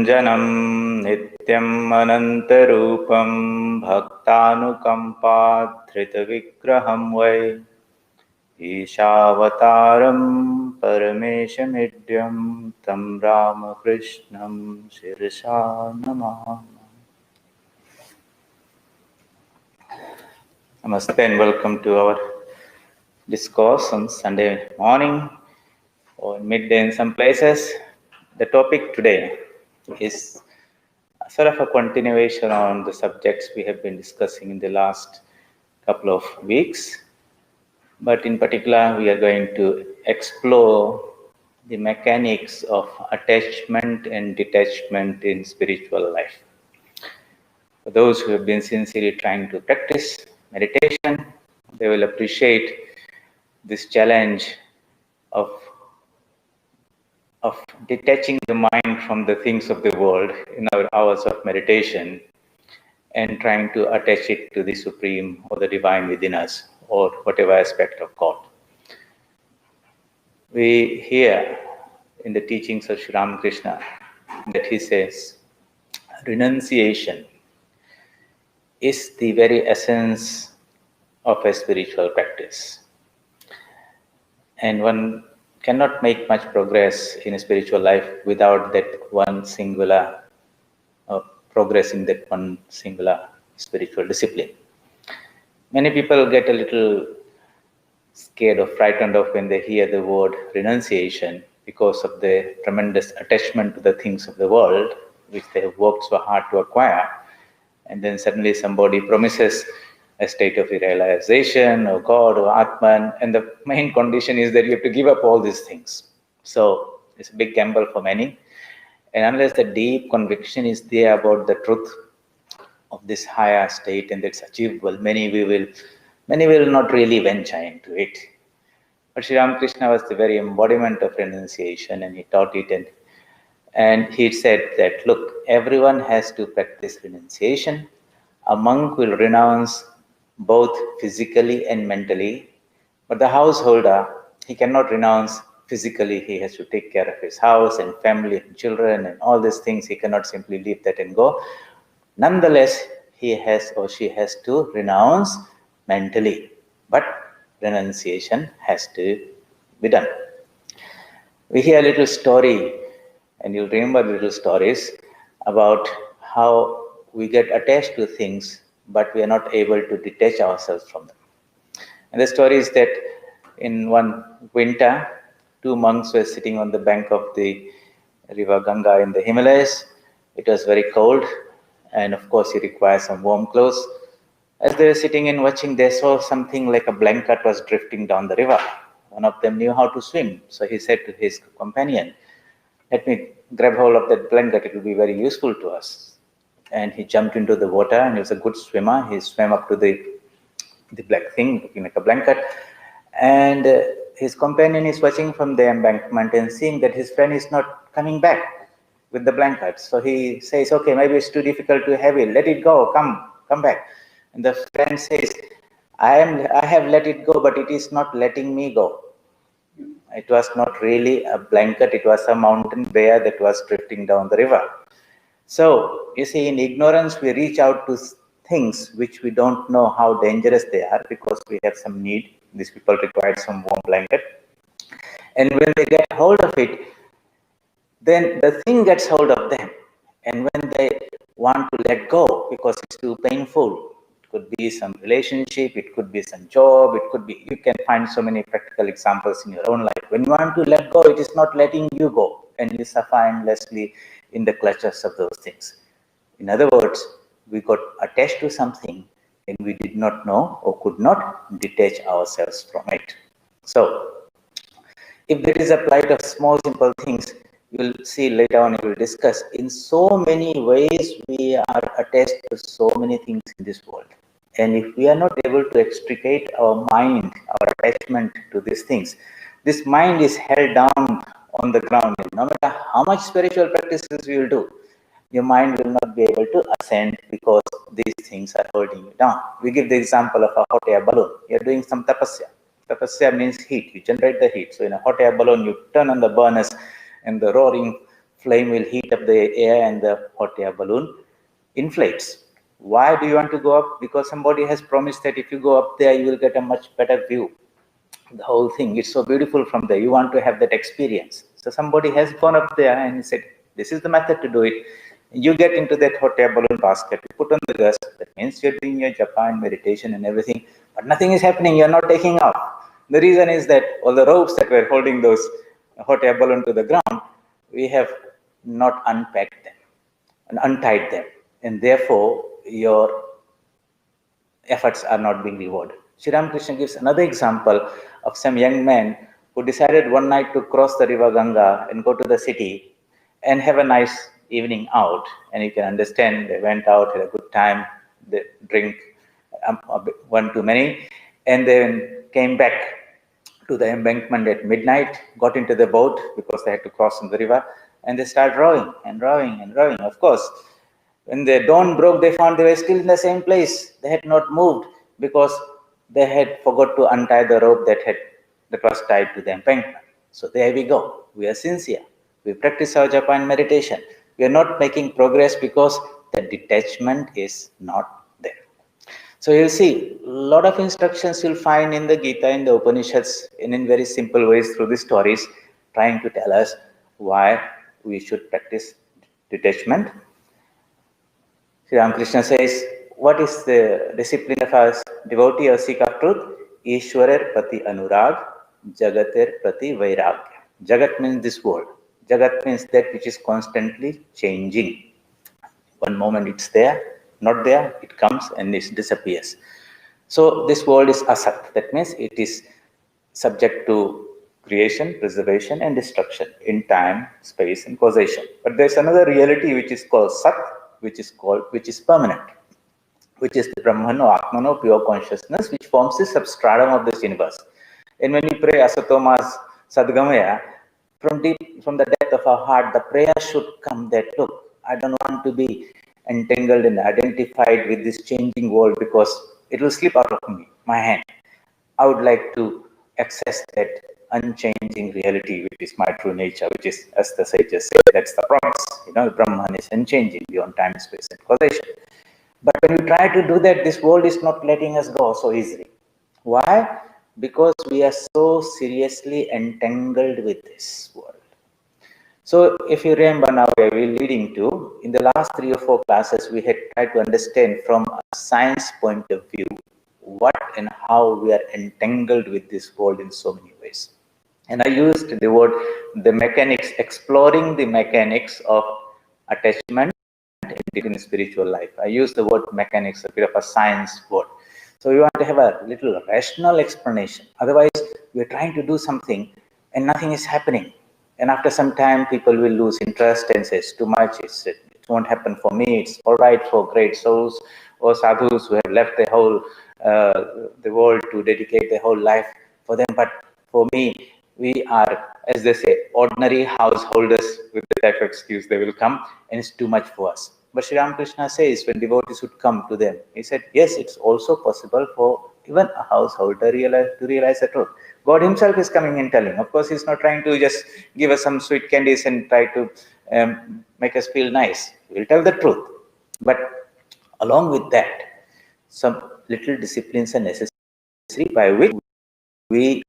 Niranjanam Nityam Anantarupam Bhaktanukampadhrita Vigraham Vai Ishavataram Parameshamidyam Tam Ramakrishnam Shirsa Namaha. Namaste and welcome to our discourse on Sunday morning or midday in some places. The topic today is sort of a continuation on the subjects we have been discussing in the last couple of weeks. But in particular, we are going to explore the mechanics of attachment and detachment in spiritual life. For those who have been sincerely trying to practice meditation, they will appreciate this challenge of detaching the mind from the things of the world in our hours of meditation and trying to attach it to the Supreme or the Divine within us or whatever aspect of God. We hear in the teachings of Sri Ramakrishna that he says, renunciation is the very essence of a spiritual practice. And one cannot make much progress in a spiritual life without that one singular progress in that one singular spiritual discipline. Many people get a little scared or frightened of when they hear the word renunciation because of the tremendous attachment to the things of the world, which they have worked so hard to acquire. And then suddenly somebody promises a state of realization or God or Atman, and the main condition is that you have to give up all these things. So it's a big gamble for many. And unless the deep conviction is there about the truth of this higher state and that's achievable, many will not really venture into it. But Sri Ramakrishna was the very embodiment of renunciation, and he taught it, and he said that, look, everyone has to practice renunciation. A monk will renounce both physically and mentally, but the householder, he cannot renounce physically. He has to take care of his house and family and children and all these things. He cannot simply leave that and go. Nonetheless, he has or she has to renounce mentally, but renunciation has to be done. We hear a little story, and you'll remember little stories about how we get attached to things, but we are not able to detach ourselves from them. And the story is that in one winter, two monks were sitting on the bank of the river Ganga in the Himalayas. It was very cold, and of course, you require some warm clothes. As they were sitting and watching, they saw something like a blanket was drifting down the river. One of them knew how to swim, so he said to his companion, let me grab hold of that blanket, it will be very useful to us. And he jumped into the water, and he was a good swimmer. He swam up to the black thing, looking like a blanket. And his companion is watching from the embankment and seeing that his friend is not coming back with the blanket. So he says, okay, maybe it's too difficult to have it. Let it go, come back. And the friend says, I have let it go, but it is not letting me go. It was not really a blanket, it was a mountain bear that was drifting down the river. So, you see, in ignorance, we reach out to things which we don't know how dangerous they are because we have some need. These people required some warm blanket. And when they get hold of it, then the thing gets hold of them. And when they want to let go because it's too painful, it could be some relationship, it could be some job, it could be, you can find so many practical examples in your own life. When you want to let go, it is not letting you go, and you suffer endlessly in the clutches of those things. In other words, we got attached to something and we did not know or could not detach ourselves from it. So, if there is a plight of small, simple things, you will see later on, you will discuss, in so many ways we are attached to so many things in this world. And if we are not able to extricate our mind, our attachment to these things, this mind is held down on the ground. No matter how much spiritual practices we will do, your mind will not be able to ascend because these things are holding you down. We give the example of a hot air balloon. You are doing some tapasya. Tapasya means heat. You generate the heat. So in a hot air balloon, you turn on the burners and the roaring flame will heat up the air and the hot air balloon inflates. Why do you want to go up? Because somebody has promised that if you go up there, you will get a much better view. The whole thing, it's so beautiful from there. You want to have that experience. So somebody has gone up there and he said, this is the method to do it. You get into that hot air balloon basket, you put on the gas. That means you're doing your japa, meditation and everything, but nothing is happening. You're not taking off. The reason is that all the ropes that were holding those hot air balloon to the ground, we have not unpacked them and untied them. And therefore, your efforts are not being rewarded. Sri Ramakrishna gives another example of some young man who decided one night to cross the river Ganga and go to the city and have a nice evening out. And you can understand, they went out, had a good time, they drink one too many, and then came back to the embankment at midnight, got into the boat because they had to cross in the river, and they started rowing and rowing and rowing. Of course, when the dawn broke, they found they were still in the same place. They had not moved because they had forgot to untie the rope that was tied to the embankment. So there we go. We are sincere. We practice our japa and meditation. We are not making progress because the detachment is not there. So you'll see a lot of instructions you'll find in the Gita, in the Upanishads, and in very simple ways through the stories, trying to tell us why we should practice detachment. Sri Ramakrishna says, what is the discipline of a devotee or seeker of truth? Ishwarer prati anurag, jagater prati vairagya. Jagat means this world. Jagat means that which is constantly changing. One moment it's there, not there, it comes and it disappears. So this world is asat. That means it is subject to creation, preservation and destruction in time, space and causation. But there's another reality which is called sat, which is permanent, which is the Brahmano, Atmano, pure consciousness, which forms the substratum of this universe. And when we pray Asatomas Sadgamaya, from the depth of our heart, the prayer should come that, look, I don't want to be entangled and identified with this changing world because it will slip out of my hand. I would like to access that unchanging reality, which is my true nature, which is, as the sages say, that's the promise. Brahman is unchanging beyond time, space, and causation. But when we try to do that, this world is not letting us go so easily. Why? Because we are so seriously entangled with this world. So if you remember now where we're leading to, in the last 3 or 4 classes, we had tried to understand from a science point of view what and how we are entangled with this world in so many ways. And I used the word, the mechanics, exploring the mechanics of attachment in spiritual life. I use the word mechanics, a bit of a science word. So we want to have a little rational explanation. Otherwise, we're trying to do something and nothing is happening. And after some time, people will lose interest and say, it's too much, it won't happen for me, it's all right for great souls or sadhus who have left the world to dedicate their whole life for them. But for me, we are, as they say, ordinary householders with the type of excuse they will come, and it's too much for us. But Sri Ramakrishna says when devotees would come to them, he said, yes, it's also possible for even a householder to realize the truth. God himself is coming and telling. Of course, he's not trying to just give us some sweet candies and try to make us feel nice. He'll tell the truth. But along with that, some little disciplines are necessary by which we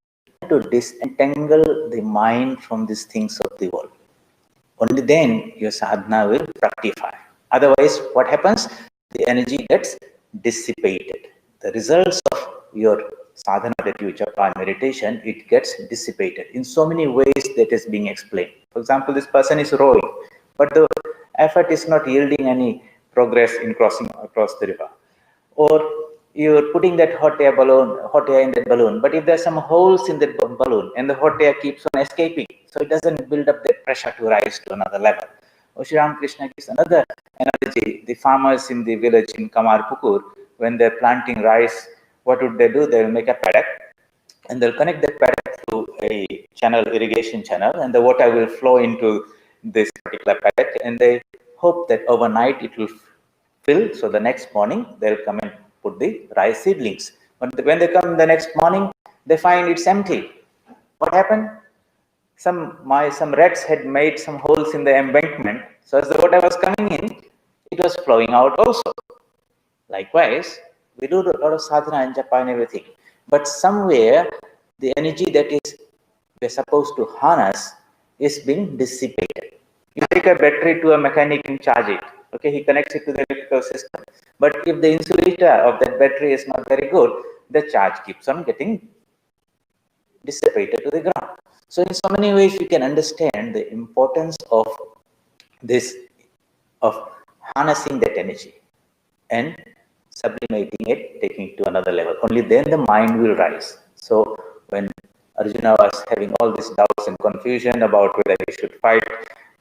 to disentangle the mind from these things of the world. Only then your sadhana will fructify. Otherwise, what happens? The energy gets dissipated. The results of your sadhana that you japa meditation, it gets dissipated in so many ways that is being explained. For example, this person is rowing, but the effort is not yielding any progress in crossing across the river. Or you're putting that hot air in that balloon, but if there's some holes in that balloon and the hot air keeps on escaping, so it doesn't build up that pressure to rise to another level. Sri Ramakrishna gives another analogy. The farmers in the village in Kamarpukur, when they're planting rice, what would they do? They'll make a paddock and they'll connect that paddock to a channel, irrigation channel, and the water will flow into this particular paddock, and they hope that overnight it will fill, so the next morning they'll come and put the rice seedlings. But when they come the next morning, they find it's empty. What happened? some rats had made some holes in the embankment, so as the water was coming in, it was flowing out also. Likewise, we do a lot of sadhana and japa and everything, but somewhere the energy that is we're supposed to harness is being dissipated. You take a battery to a mechanic and charge it. Okay, he connects it to the electrical system. But if the insulator of that battery is not very good, the charge keeps on getting dissipated to the ground. So in so many ways, we can understand the importance of this, of harnessing that energy and sublimating it, taking it to another level. Only then the mind will rise. So when Arjuna was having all these doubts and confusion about whether he should fight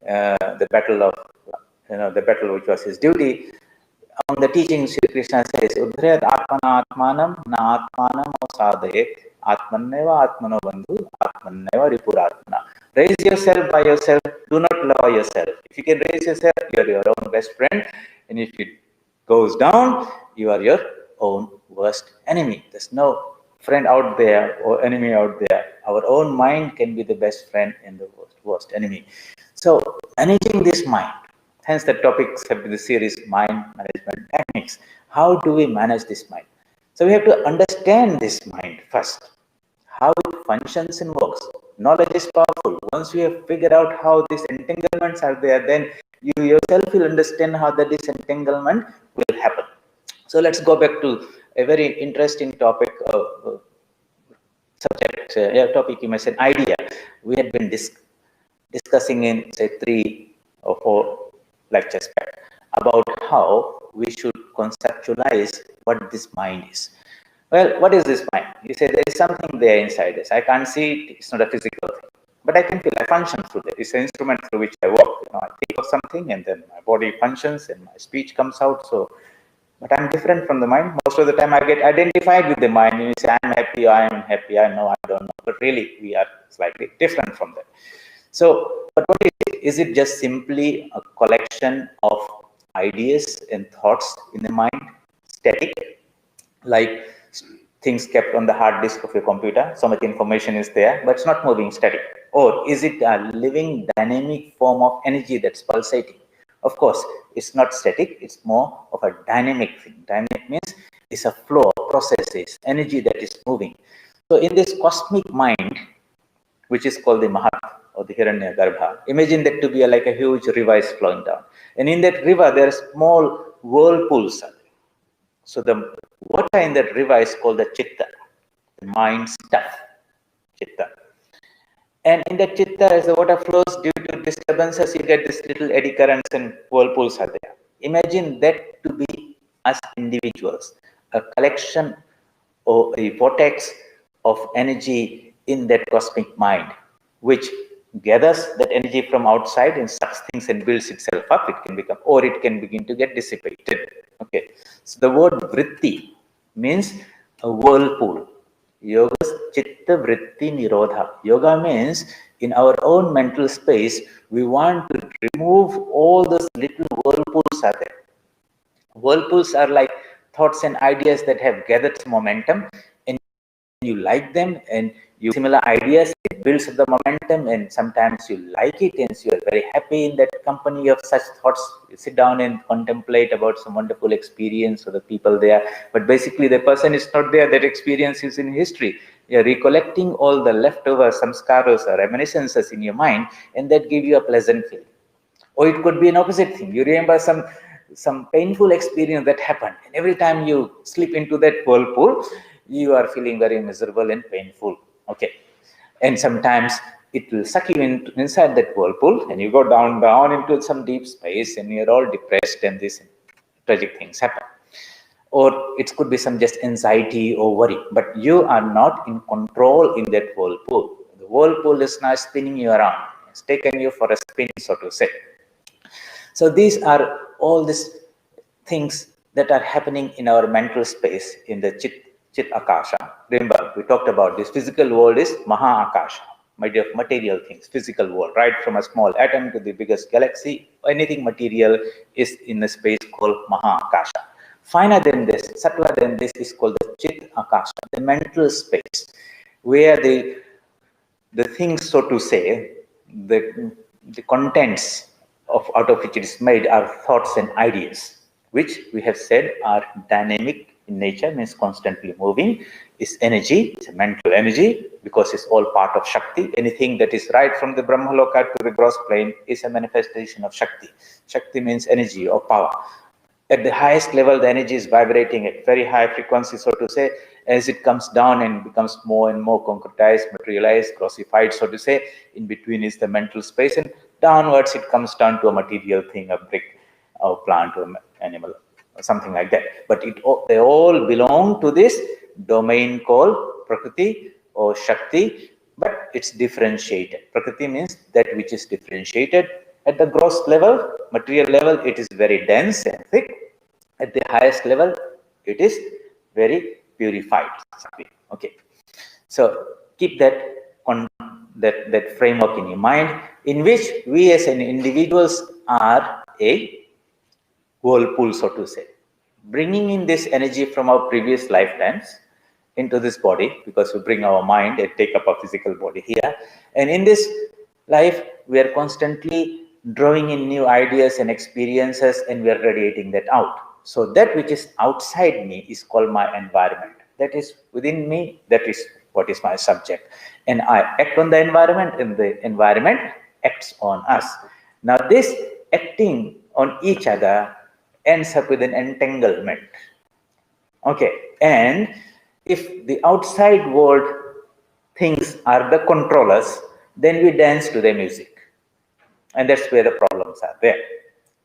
the battle of, the battle which was his duty, on the teachings, Sri Krishna says, Udhrayat Atmana Atmanam Na Atmanam Sadhayet Atmaneva Atmano Bandhu Atmaneva Ripuratmana. Raise yourself by yourself, do not lower yourself. If you can raise yourself, you are your own best friend, and if it goes down, you are your own worst enemy. There's no friend out there or enemy out there. Our own mind can be the best friend and the worst enemy. So, managing this mind, hence the topics have been the series Mind Management Techniques. How do we manage this mind? So, we have to understand this mind first, how it functions and works. Knowledge is powerful. Once you have figured out how these entanglements are there, then you yourself will understand how the disentanglement will happen. So let's go back to a very interesting topic, topic you may say, idea. We had been discussing in, say, 3 or 4 lectures back about how we should conceptualize what this mind is. Well, what is this mind? You say there is something there inside us. I can't see it. It's not a physical thing. But I can feel, I function through that. It's an instrument through which I work. I think of something and then my body functions and my speech comes out. So, but I'm different from the mind. Most of the time I get identified with the mind. And you say, I'm happy, I am happy, I know, I don't know. But really, we are slightly different from that. So, but what is it? Is it just simply a collection of ideas and thoughts in the mind, static, like things kept on the hard disk of your computer? So much information is there, but it's not moving static. Or is it a living, dynamic form of energy that's pulsating? Of course, it's not static, it's more of a dynamic thing. Dynamic means it's a flow of processes, energy that is moving. So in this cosmic mind, which is called the Mahat or the Hiranyagarbha, imagine that to be like a huge river is flowing down. And in that river, there are small whirlpools. So the water in that river is called the Chitta, the mind stuff, Chitta. And in that Chitta, as the water flows due to disturbances, you get this little eddy currents and whirlpools are there. Imagine that to be us individuals, a collection or a vortex of energy in that cosmic mind, which gathers that energy from outside and sucks things and builds itself up. It can become, or it can begin to get dissipated. Okay, so the word vritti means a whirlpool. Yoga's chitta vritti nirodha. Yoga means in our own mental space, we want to remove all those little whirlpools are there. Whirlpools are like thoughts and ideas that have gathered momentum, and you like them, and you similar ideas, it builds up the momentum, and sometimes you like it, and so you are very happy in that company of such thoughts. You sit down and contemplate about some wonderful experience or the people there, but basically the person is not there. That experience is in history. You are recollecting all the leftover samskaras or reminiscences in your mind, and that give you a pleasant feeling. Or it could be an opposite thing. You remember some painful experience that happened, and every time you slip into that whirlpool, you are feeling very miserable and painful. Okay, and sometimes it will suck you inside that whirlpool, and you go down into some deep space, and you're all depressed, and these tragic things happen. Or it could be some just anxiety or worry, but you are not in control in that whirlpool. The whirlpool is now spinning you around. It's taken you for a spin, so to say. So these are all these things that are happening in our mental space in the Chit Akasha. Remember, we talked about this physical world is Maha Akasha, made of material things, physical world, right from a small atom to the biggest galaxy. Anything material is in a space called Maha Akasha. Finer than this, subtler than this is called the Chit Akasha, the mental space, where the the things, so to say, the contents of out of which it is made are thoughts and ideas, which we have said are dynamic in nature, means constantly moving, is energy, it's a mental energy, because it's all part of Shakti. Anything that is right from the Brahmaloka to the gross plane is a manifestation of Shakti. Shakti means energy or power. At the highest level, the energy is vibrating at very high frequency, so to say. As it comes down and becomes more and more concretized, materialized, grossified, so to say, in between is the mental space, and downwards it comes down to a material thing, a brick, or plant, or animal, or something like that. But they all belong to this domain called Prakriti or Shakti, but it's differentiated. Prakriti means that which is differentiated. At the gross level, material level, it is very dense and thick. At the highest level, it is very purified. Okay. So keep that on that framework in your mind, in which we as an individuals are a whirlpool, so to say, bringing in this energy from our previous lifetimes into this body, because we bring our mind and take up a physical body here. And in this life, we are constantly drawing in new ideas and experiences, and we are radiating that out. So that which is outside me is called my environment. That is within me, that is what is my subject. And I act on the environment, and the environment acts on us. Now, this acting on each other ends up with an entanglement. Okay, and if the outside world things are the controllers, then we dance to the music. And that's where the problems are there.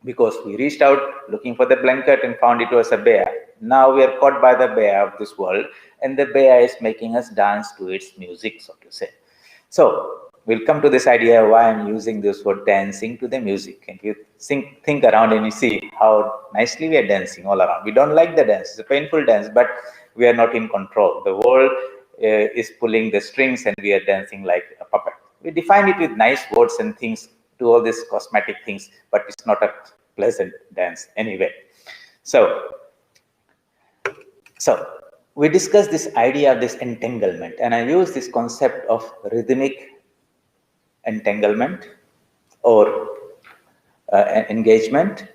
Because we reached out looking for the blanket and found it was a bear. Now we are caught by the bear of this world, and the bear is making us dance to its music, so to say. So we'll come to this idea why I'm using this word dancing to the music. And you think around and you see how nicely we are dancing all around. We don't like the dance. It's a painful dance, but we are not in control. The world is pulling the strings and we are dancing like a puppet. We define it with nice words and things, do all these cosmetic things, but it's not a pleasant dance anyway. So we discussed this idea of this entanglement, and I use this concept of rhythmic entanglement or engagement.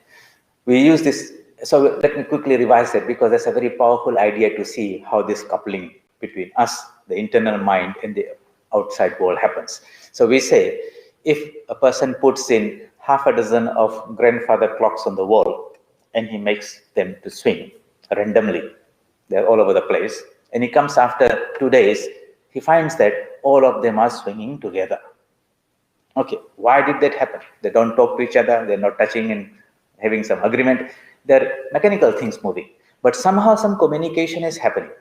We use this. So let me quickly revise that, because that's a very powerful idea to see how this coupling between us, the internal mind, and the outside world happens. So we say, if a person puts in half a dozen of grandfather clocks on the wall and he makes them to swing randomly, they're all over the place, and he comes after 2 days, he finds that all of them are swinging together. Okay, why did that happen? They don't talk to each other, they're not touching and having some agreement. They're mechanical things moving, but somehow some communication is happening.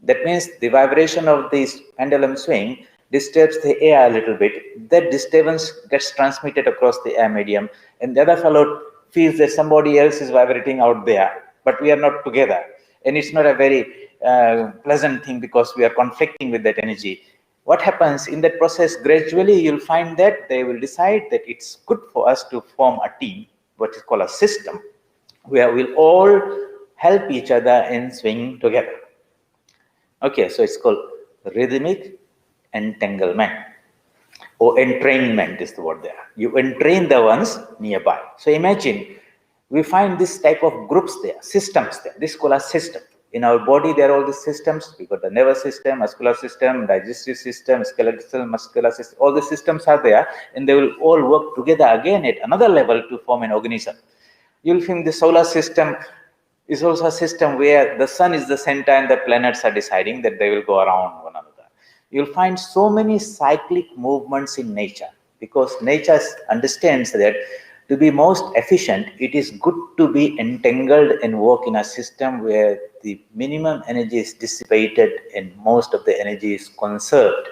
That means the vibration of this pendulum swing disturbs the air a little bit. That disturbance gets transmitted across the air medium, and the other fellow feels that somebody else is vibrating out there, but we are not together. And it's not a very pleasant thing, because we are conflicting with that energy. What happens in that process? Gradually, you'll find that they will decide that it's good for us to form a team, what is called a system, where we'll all help each other in swinging together. Okay, so it's called rhythmic entanglement, or entrainment is the word there. You entrain the ones nearby. So imagine we find this type of groups there, systems there. This is called a system. In our body, there are all these systems. We got the nervous system, muscular system, digestive system, skeletal, muscular system. All the systems are there, and they will all work together again at another level to form an organism. You'll find the solar system is also a system where the sun is the center and the planets are deciding that they will go around one another. You'll find so many cyclic movements in nature, because nature understands that to be most efficient, it is good to be entangled and work in a system where the minimum energy is dissipated and most of the energy is conserved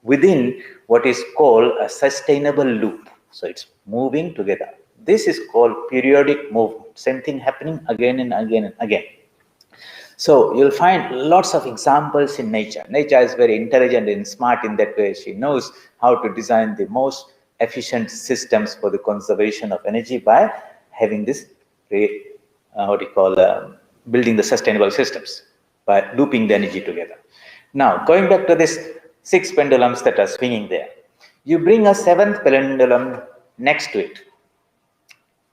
within what is called a sustainable loop. So it's moving together. This is called periodic movement. Same thing happening again and again and again. So you'll find lots of examples in nature. Nature is very intelligent and smart in that way. She knows how to design the most efficient systems for the conservation of energy by having this, building the sustainable systems by looping the energy together. Now, going back to this 6 pendulums that are swinging there. You bring a 7th pendulum next to it,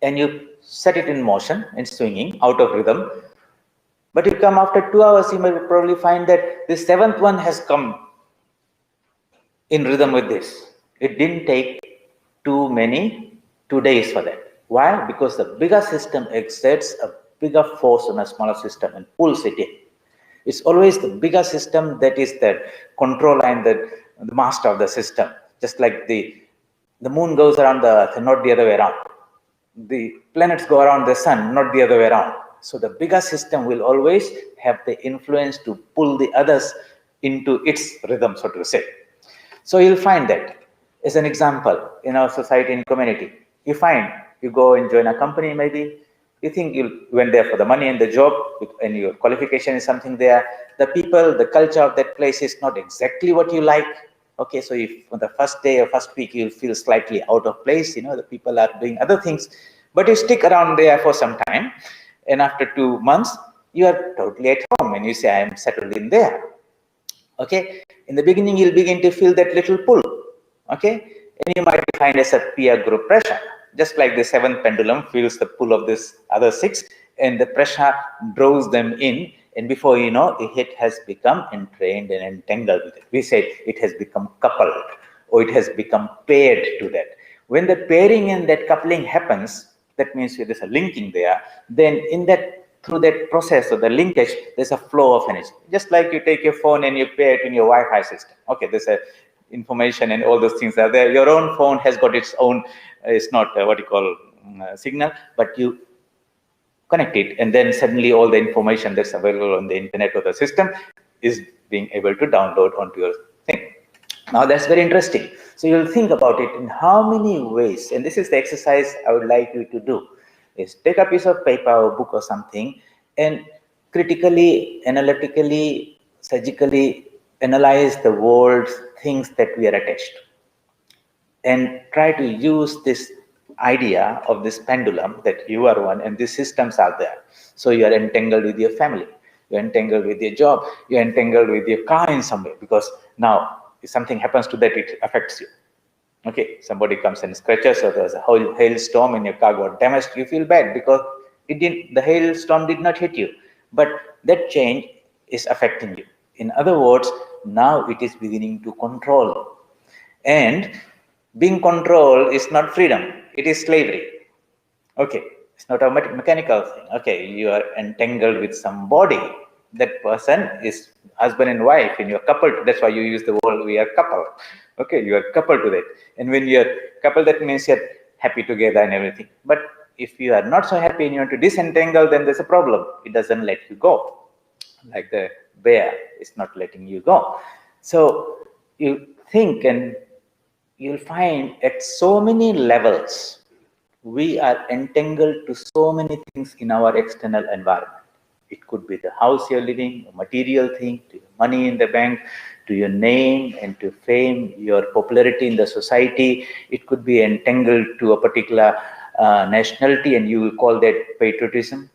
and you set it in motion and swinging out of rhythm. But you come after 2 hours, you might probably find that the 7th one has come in rhythm with this. It didn't take 2 days for that. Why? Because the bigger system exerts a bigger force on a smaller system and pulls it in. It's always the bigger system that is the controller and the master of the system. Just like the moon goes around the earth and not the other way around. The planets go around the sun, not the other way around. So the bigger system will always have the influence to pull the others into its rhythm, so to say. So you'll find that, as an example, in our society and community, you find you go and join a company, maybe you think you went there for the money and the job, and your qualification is something there. The people, the culture of that place is not exactly what you like. Okay, so if on the first day or first week you'll feel slightly out of place, the people are doing other things, but you stick around there for some time, and after 2 months, you are totally at home and you say, I am settled in there. Okay, in the beginning you'll begin to feel that little pull. Okay, and you might find as a peer group pressure, just like the 7th pendulum feels the pull of this other 6, and the pressure draws them in, and before you know, it has become entrained and entangled with it. We say it has become coupled, or it has become paired to that. When the pairing and that coupling happens, that means there's a linking there. Then in that, through that process of the linkage, there's a flow of energy. Just like you take your phone and you pair it in your Wi-Fi system. Okay, there's a information and all those things are there. Your own phone has got its own, it's not what you call signal, but you connect it, and then suddenly all the information that's available on the internet or the system is being able to download onto your thing. Now that's very interesting. So you'll think about it in how many ways, and this is the exercise I would like you to do, is take a piece of paper or book or something and critically, analytically, surgically analyze the world's things that we are attached to, and try to use this idea of this pendulum that you are one and these systems are there. So you are entangled with your family, you're entangled with your job, you're entangled with your car in some way, because now if something happens to that, it affects you. Okay, somebody comes and scratches, or there's a whole hailstorm and your car got damaged, you feel bad because the hailstorm did not hit you, but that change is affecting you. In other words, now it is beginning to control. And being controlled is not freedom, it is slavery. Okay, it's not a mechanical thing. Okay, you are entangled with somebody. That person is husband and wife, and you're coupled. That's why you use the word we are coupled. Okay, you are coupled to that. And when you're coupled, that means you're happy together and everything. But if you are not so happy and you want to disentangle, then there's a problem. It doesn't let you go. Like the bear is not letting you go. So you think, and you'll find at so many levels, we are entangled to so many things in our external environment. It could be the house you're living, a material thing, to your money in the bank, to your name and to fame, your popularity in the society. It could be entangled to a particular nationality, and you will call that patriotism.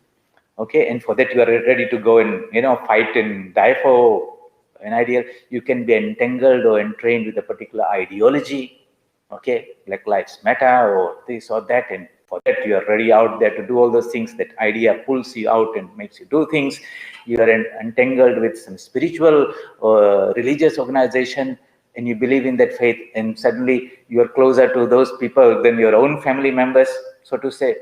Okay, and for that you are ready to go and fight and die for an ideal. You can be entangled or entrained with a particular ideology. Okay, Black Lives Matter or this or that, and for that you are ready out there to do all those things. That idea pulls you out and makes you do things. You are entangled with some spiritual or religious organization, and you believe in that faith, and suddenly you are closer to those people than your own family members, so to say.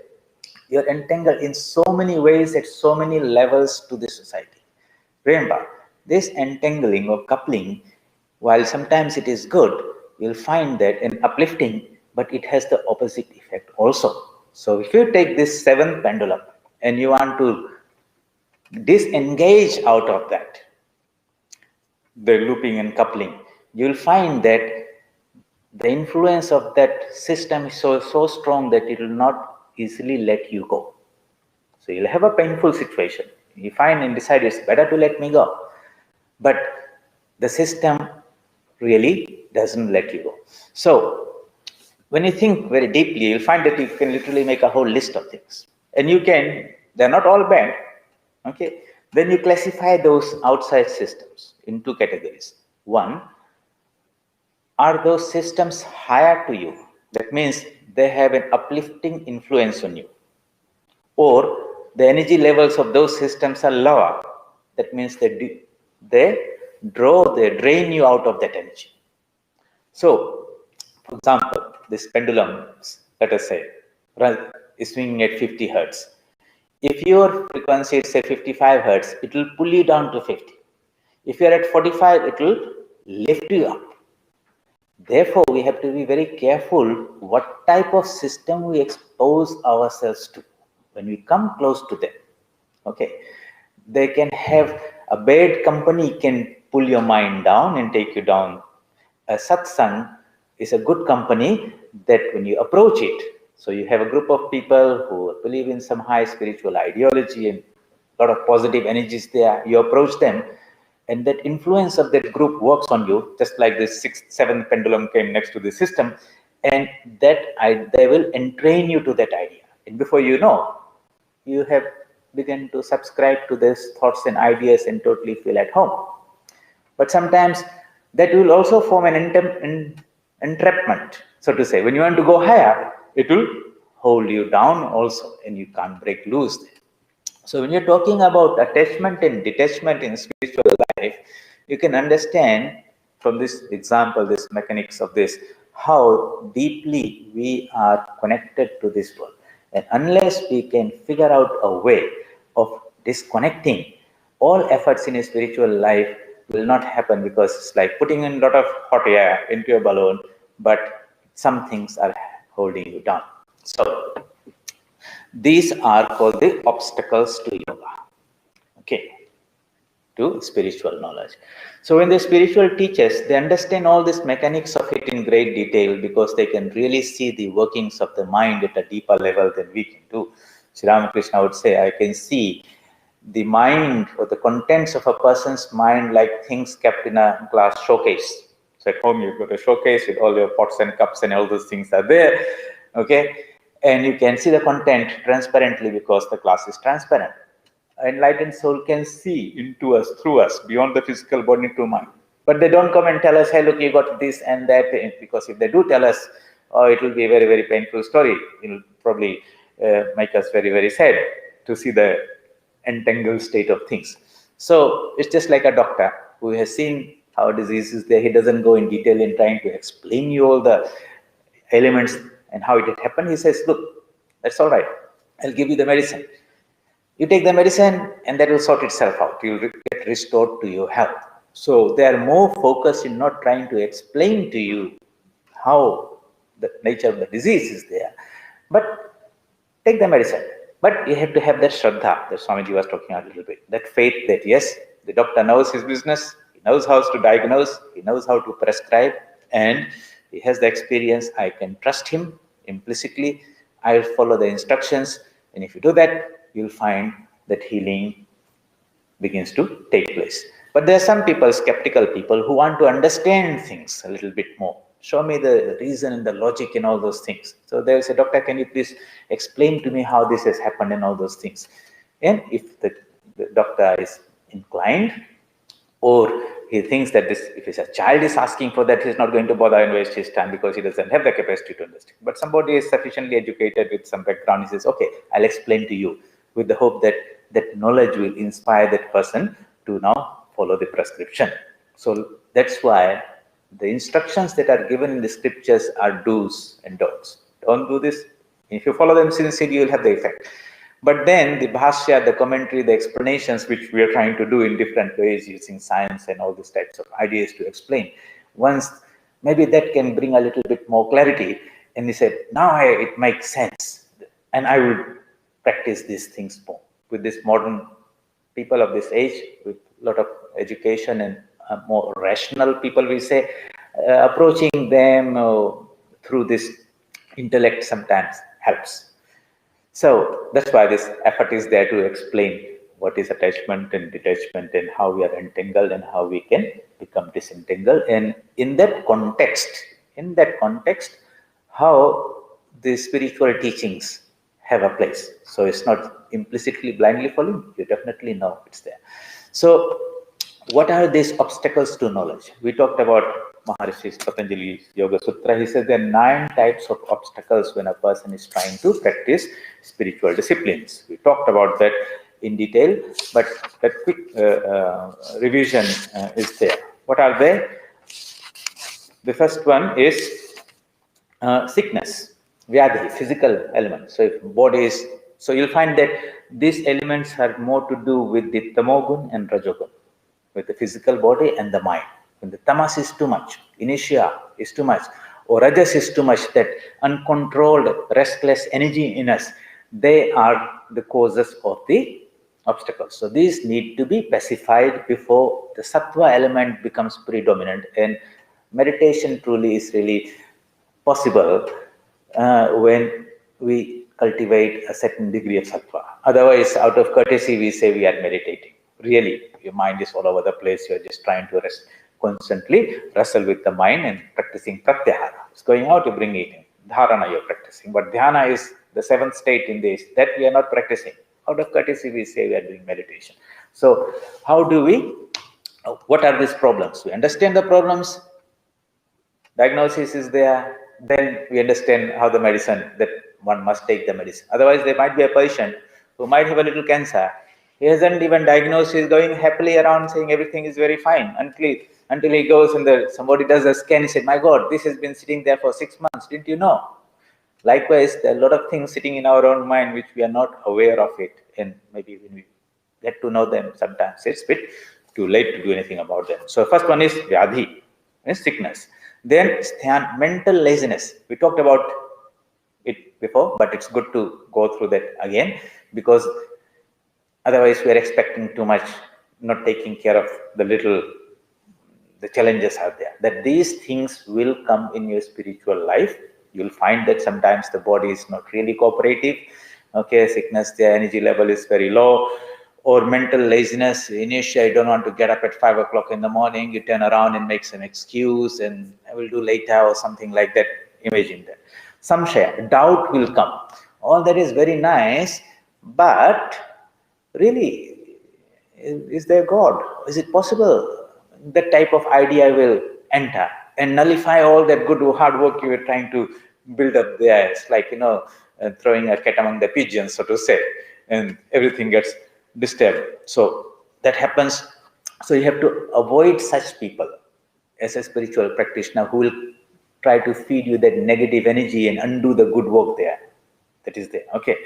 You're entangled in so many ways at so many levels to this society. Remember, this entangling or coupling, while sometimes it is good, you'll find that in uplifting, but it has the opposite effect also. So if you take this 7th pendulum and you want to disengage out of that, the looping and coupling, you'll find that the influence of that system is so strong that it will not easily let you go. So you'll have a painful situation. You find and decide it's better to let me go. But the system really doesn't let you go. So when you think very deeply, you'll find that you can literally make a whole list of things. And they're not all bad. Okay. Then you classify those outside systems in 2 categories. One, Are those systems higher to you? That means they have an uplifting influence on you. Or the energy levels of those systems are lower. That means they drain you out of that energy. So, for example, this pendulum, let us say, is swinging at 50 hertz. If your frequency is say 55 hertz, it will pull you down to 50. If you are at 45, it will lift you up. Therefore, we have to be very careful what type of system we expose ourselves to when we come close to them. Okay, they can have a bad company can pull your mind down and take you down. A satsang is a good company that when you approach it, so you have a group of people who believe in some high spiritual ideology and a lot of positive energies there, you approach them, and that influence of that group works on you, just like this 6th, 7th pendulum came next to the system, and they will entrain you to that idea. And before you know, you have begun to subscribe to these thoughts and ideas and totally feel at home. But sometimes that will also form an entrapment, so to say. When you want to go higher, it will hold you down also, and you can't break loose there. So when you're talking about attachment and detachment in spiritual life, you can understand from this example, this mechanics of this, how deeply we are connected to this world. And unless we can figure out a way of disconnecting, all efforts in a spiritual life will not happen, because it's like putting in a lot of hot air into a balloon, but some things are holding you down. So these are called the obstacles to yoga, okay, to spiritual knowledge. So when the spiritual teachers, they understand all these mechanics of it in great detail, because they can really see the workings of the mind at a deeper level than we can do. Sri Ramakrishna would say, I can see the mind or the contents of a person's mind like things kept in a glass showcase. So at home you've got a showcase with all your pots and cups and all those things are there, okay? And you can see the content transparently because the glass is transparent. Enlightened soul can see into us, through us, beyond the physical body to mind. But they don't come and tell us, hey, look, you got this and that, because if they do tell us, oh, it will be a very, very painful story. It will probably make us very, very sad to see the entangled state of things. So it's just like a doctor who has seen how disease is there. He doesn't go in detail in trying to explain you all the elements and how it had happened. He says, look, that's all right. I'll give you the medicine. You take the medicine and that will sort itself out. You'll get restored to your health. So they are more focused in not trying to explain to you how the nature of the disease is there, but take the medicine. But you have to have that Shraddha that Swamiji was talking a little bit, that faith that yes, the doctor knows his business, he knows how to diagnose, he knows how to prescribe, and he has the experience. I can trust him implicitly. I will follow the instructions, and if you do that, you'll find that healing begins to take place. But there are some people, skeptical people, who want to understand things a little bit more. Show me the reason and the logic in all those things. So they will say, doctor, can you please explain to me how this has happened and all those things? And if the doctor is inclined, or he thinks that this, if it's a child is asking for that, he's not going to bother and waste his time because he doesn't have the capacity to understand. But somebody is sufficiently educated with some background, he says, okay, I'll explain to you, with the hope that that knowledge will inspire that person to now follow the prescription. So that's why the instructions that are given in the scriptures are do's and don'ts. Don't do this. If you follow them sincerely, you'll have the effect. But then the bhashya, the commentary, the explanations, which we are trying to do in different ways using science and all these types of ideas to explain, once maybe that can bring a little bit more clarity. And he said, now it makes sense. And I will practice these things more. With this modern people of this age, with a lot of education and more rational people, we say, approaching them through this intellect sometimes helps. So that's why this effort is there to explain what is attachment and detachment and how we are entangled and how we can become disentangled. And in that context, how the spiritual teachings have a place. So it's not implicitly blindly following, you definitely know it's there. So what are these obstacles to knowledge? We talked about Maharishi's Patanjali's Yoga Sutra, he says there are 9 types of obstacles when a person is trying to practice spiritual disciplines. We talked about that in detail, but that quick revision is there. What are they? The first one is sickness, vyadhi, physical element. So if body is, so you'll find that these elements have more to do with the tamogun and rajogun, with the physical body and the mind. When the tamas is too much, inertia is too much, or rajas is too much, that uncontrolled, restless energy in us, they are the causes of the obstacles. So these need to be pacified before the sattva element becomes predominant, and meditation truly is really possible when we cultivate a certain degree of sattva. Otherwise, out of courtesy, we say we are meditating. Really, your mind is all over the place. You're just trying to constantly wrestle with the mind and practicing pratyahara. It's going out to bring it in. Dharana you're practicing. But dhyana is the 7th state in this. That we are not practicing. Out of courtesy, we say we are doing meditation. So, how do we, what are these problems? We understand the problems. Diagnosis is there, then we understand how the medicine, that one must take the medicine. Otherwise, there might be a patient who might have a little cancer. He hasn't even diagnosed, he's going happily around saying everything is very fine until he goes and somebody does a scan. He said, my God, this has been sitting there for 6 months. Didn't you know? Likewise, there are a lot of things sitting in our own mind which we are not aware of it. And maybe when we get to know them, sometimes it's a bit too late to do anything about them. So first one is vyadhi, sickness. Then mental laziness. We talked about it before, but it's good to go through that again, because otherwise we are expecting too much, not taking care of the challenges are there. That these things will come in your spiritual life. You'll find that sometimes the body is not really cooperative. Okay, sickness, the energy level is very low. Or mental laziness, initially I don't want to get up at 5 o'clock in the morning, you turn around and make some excuse and I will do later or something like that. Imagine that. Samshaya, doubt will come. All that is very nice, but really, is there God? Is it possible that type of idea will enter and nullify all that good hard work you were trying to build up there? It's like, throwing a cat among the pigeons, so to say, and everything gets disturbed. So that happens. So you have to avoid such people as a spiritual practitioner who will try to feed you that negative energy and undo the good work there. That is there. Okay.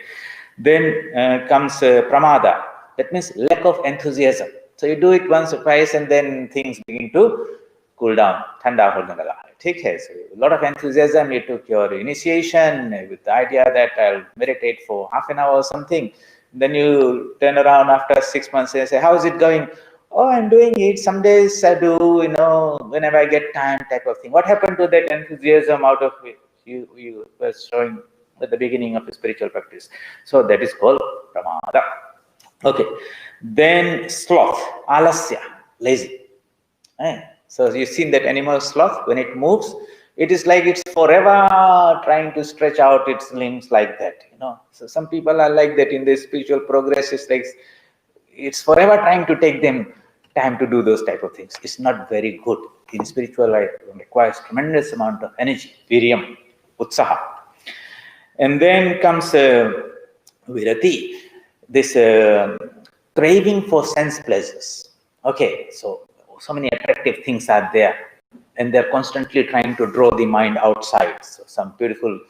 Then comes pramada. That means lack of enthusiasm. So you do it once or twice and then things begin to cool down. Thanda ho gane laga. Theek hai. So a lot of enthusiasm. You took your initiation with the idea that I'll meditate for half an hour or something. Then you turn around after 6 months and say, how is it going? Oh, I'm doing it. Some days I do, whenever I get time type of thing. What happened to that enthusiasm out of which you were showing at the beginning of the spiritual practice? So that is called pramada. Okay. Then sloth, alasya, lazy. So you've seen that animal sloth, when it moves, it is like it's forever trying to stretch out its limbs like that. So some people are like that in their spiritual progress. It's like it's forever trying to take them time to do those type of things. It's not very good. In spiritual life, it requires tremendous amount of energy, viryam, utsaha. And then comes virati, this craving for sense pleasures. Okay, so many attractive things are there, and they're constantly trying to draw the mind outside. So some beautiful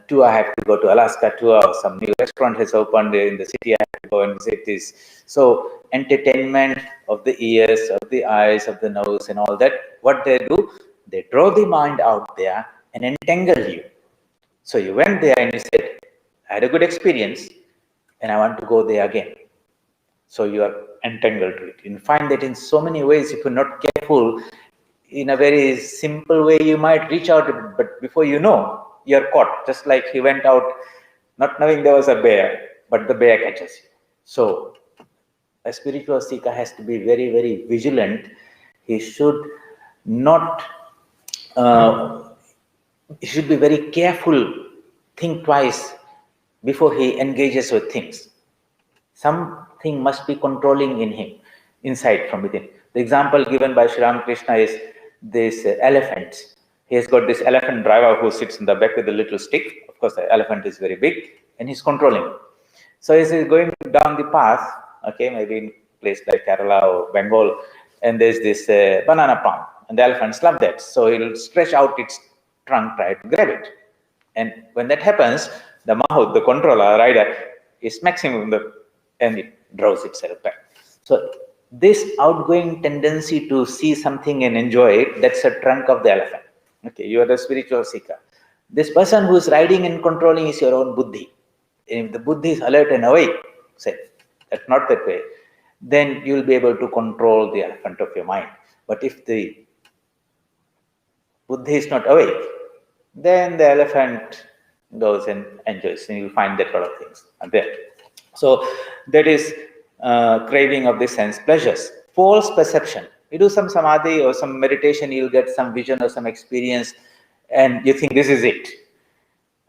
tour, I have to go to Alaska tour, some new restaurant has opened in the city, I have to go and visit this. So entertainment of the ears, of the eyes, of the nose and all that, what they do, they draw the mind out there and entangle you. So you went there and you said, I had a good experience and I want to go there again. So you are entangled to it. You find that in so many ways, if you're not careful, in a very simple way, you might reach out, but before you know, you're caught. Just like he went out not knowing there was a bear, but the bear catches you. So a spiritual seeker has to be very, very vigilant. He should not, he should be very careful, think twice before he engages with things. Something must be controlling in him, inside from within. The example given by Sri Ramakrishna is this elephant. He has got this elephant driver who sits in the back with a little stick. Of course, the elephant is very big, and he's controlling. So he's going down the path, okay, maybe in a place like Kerala or Bengal, and there's this banana palm, and the elephants love that. So he'll stretch out its trunk, try to grab it. And when that happens, the mahout, the controller, rider, is maximum and it draws itself back. So this outgoing tendency to see something and enjoy it, that's a trunk of the elephant. Okay, you are the spiritual seeker. This person who is riding and controlling is your own buddhi. If the buddhi is alert and awake, say, that's not that way, then you will be able to control the elephant of your mind. But if the buddhi is not awake, then the elephant goes and enjoys, and you find that a lot of things are there. So that is craving of the sense pleasures. False perception. You do some samadhi or some meditation, you'll get some vision or some experience, and you think this is it.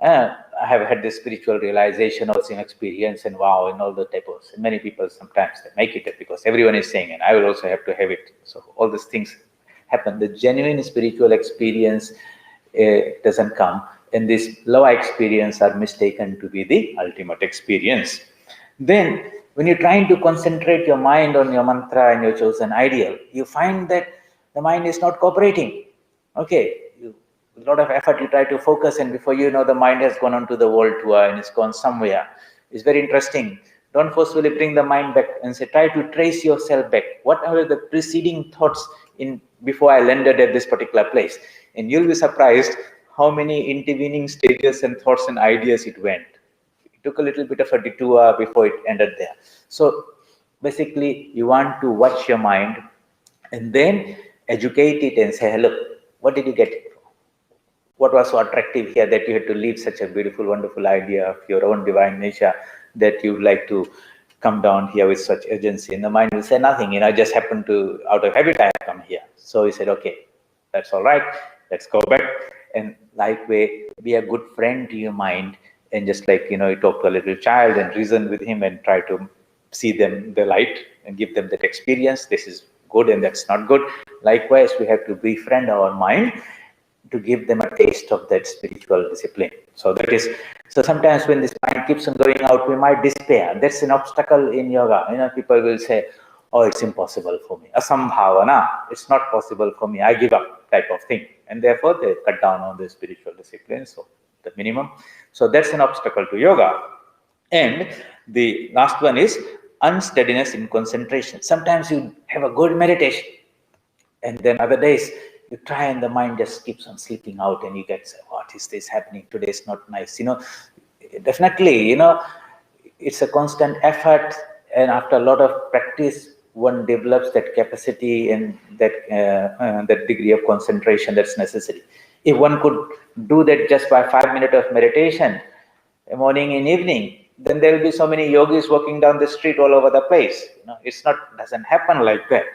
I have had this spiritual realization or some experience, and wow, and all the typos. And many people sometimes they make it because everyone is saying, and I will also have to have it. So all these things happen. The genuine spiritual experience doesn't come, and this lower experience are mistaken to be the ultimate experience. Then, when you're trying to concentrate your mind on your mantra and your chosen ideal, you find that the mind is not cooperating. Okay, with a lot of effort you try to focus, and before you know, the mind has gone on to the world tour and it's gone somewhere. It's very interesting. Don't forcefully bring the mind back and say, try to trace yourself back. What are the preceding thoughts in before I landed at this particular place? And you'll be surprised how many intervening stages and thoughts and ideas it went. It took a little bit of a detour before it ended there. So basically, you want to watch your mind and then educate it and say, look, what did you get it from? What was so attractive here that you had to leave such a beautiful, wonderful idea of your own divine nature that you'd like to come down here with such urgency? And the mind will say nothing, I just happened to, out of habit, I have come here. So he said, okay, that's all right, let's go back. And likewise, be a good friend to your mind, and just like, you talk to a little child and reason with him and try to see them the light and give them that experience. This is good and that's not good. Likewise, we have to befriend our mind to give them a taste of that spiritual discipline. So sometimes when this mind keeps on going out, we might despair. That's an obstacle in yoga. People will say, oh, it's impossible for me. Asambhavana, it's not possible for me. I give up, type of thing. And therefore, they cut down on the spiritual discipline, so the minimum. So that's an obstacle to yoga. And the last one is unsteadiness in concentration. Sometimes you have a good meditation, and then other days, you try and the mind just keeps on slipping out, and you get, what is this happening? Today is not nice. Definitely, it's a constant effort, and after a lot of practice, one develops that capacity and that degree of concentration that's necessary. If one could do that just by 5 minutes of meditation, morning and evening, then there will be so many yogis walking down the street all over the place. Doesn't happen like that.